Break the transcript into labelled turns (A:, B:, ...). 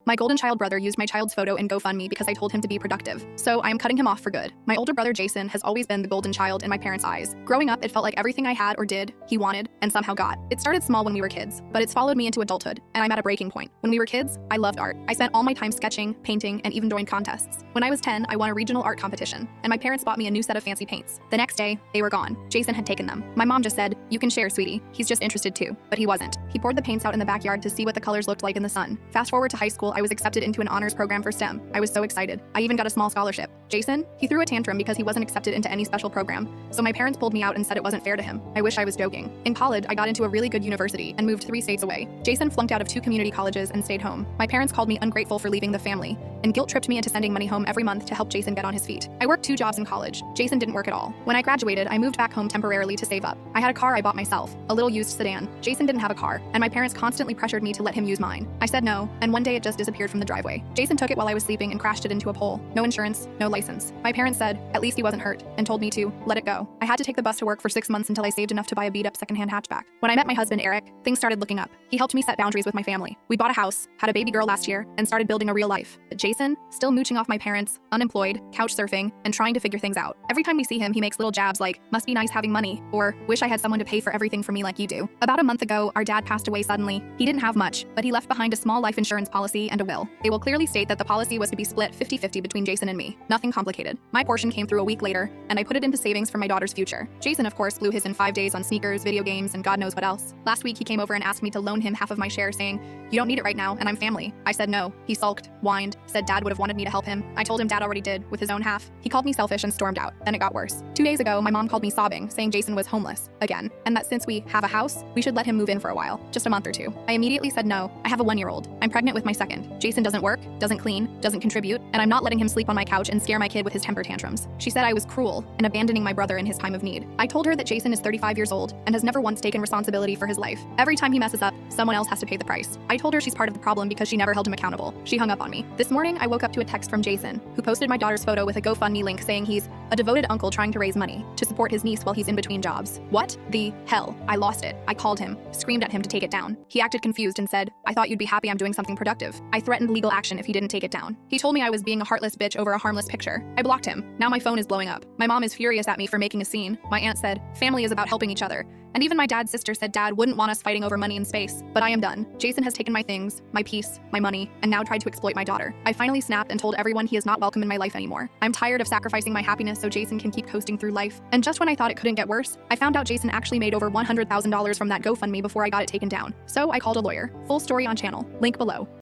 A: My golden child brother used my child's photo in GoFundMe because I told him to be productive, so I am cutting him off for good. My older brother Jason has always been the golden child in my parents' eyes. Growing up, it felt like everything I had or did, he wanted, and somehow got. It started small when we were kids, but it's followed me into adulthood, and I'm at a breaking point. When we were kids, I loved art. I spent all my time sketching, painting, and even joined contests. When I was 10, I won a regional art competition, and my parents bought me a new set of fancy paints. The next day, they were gone. Jason had taken them. My mom just said, "You can share, sweetie. He's just interested too." But he wasn't. He poured the paints out in the backyard to see what the colors looked like in the sun. Fast forward to high school, I was accepted into an honors program for STEM. I was so excited. I even got a small scholarship. Jason, he threw a tantrum because he wasn't accepted into any special program, so my parents pulled me out and said it wasn't fair to him. I wish I was joking. In college, I got into a really good university and moved 3 states away. Jason flunked out of 2 community colleges and stayed home. My parents called me ungrateful for leaving the family and guilt-tripped me into sending money home every month to help Jason get on his feet. I worked 2 jobs in college. Jason didn't work at all. When I graduated, I moved back home temporarily to save up. I had a car I bought myself, a little used sedan. Jason didn't have a car, and my parents constantly pressured me to let him use mine. I said no, and one day it just disappeared from the driveway. Jason took it while I was sleeping and crashed it into a pole. No insurance, no license. My parents said, at least he wasn't hurt, and told me to let it go. I had to take the bus to work for 6 months until I saved enough to buy a beat-up secondhand hatchback. When I met my husband, Eric, things started looking up. He helped me set boundaries with my family. We bought a house, had a baby girl last year, and started building a real life. But Jason, still mooching off my parents, unemployed, couch surfing, and trying to figure things out. Every time we see him, he makes little jabs like, must be nice having money, or wish I had someone to pay for everything for me like you do. About a month ago, our dad passed away suddenly. He didn't have much, but he left behind a small life insurance policy and a will. They will clearly state that the policy was to be split 50-50 between Jason and me. Nothing complicated. My portion came through a week later, and I put it into savings for my daughter's future. Jason, of course, blew his in 5 days on sneakers, video games, and God knows what else. Last week, he came over and asked me to loan him half of my share, saying, "You don't need it right now, and I'm family." I said no. He sulked, whined, said dad would have wanted me to help him. I told him dad already did, with his own half. He called me selfish and stormed out. Then it got worse. 2 days ago, my mom called me sobbing, saying Jason was homeless, again, and that since we have a house, we should let him move in for a while, just a month or 2. I immediately said no. I have a 1-year-old. I'm pregnant with my second. Jason doesn't work, doesn't clean, doesn't contribute, and I'm not letting him sleep on my couch and scare my kid with his temper tantrums. She said I was cruel and abandoning my brother in his time of need. I told her that Jason is 35 years old and has never once taken responsibility for his life. Every time he messes up, someone else has to pay the price. I told her she's part of the problem because she never held him accountable. She hung up on me. This morning, I woke up to a text from Jason, who posted my daughter's photo with a GoFundMe link saying he's a devoted uncle trying to raise money to support his niece while he's in between jobs. What the hell? I lost it. I called him, screamed at him to take it down. He acted confused and said, "I thought you'd be happy I'm doing something productive." I threatened legal action if he didn't take it down. He told me I was being a heartless bitch over a harmless picture. I blocked him. Now my phone is blowing up. My mom is furious at me for making a scene. My aunt said, family is about helping each other. And even my dad's sister said dad wouldn't want us fighting over money and space. But I am done. Jason has taken my things, my peace, my money, and now tried to exploit my daughter. I finally snapped and told everyone he is not welcome in my life anymore. I'm tired of sacrificing my happiness so Jason can keep coasting through life. And just when I thought it couldn't get worse, I found out Jason actually made over $100,000 from that GoFundMe before I got it taken down. So I called a lawyer. Full story on channel. Link below.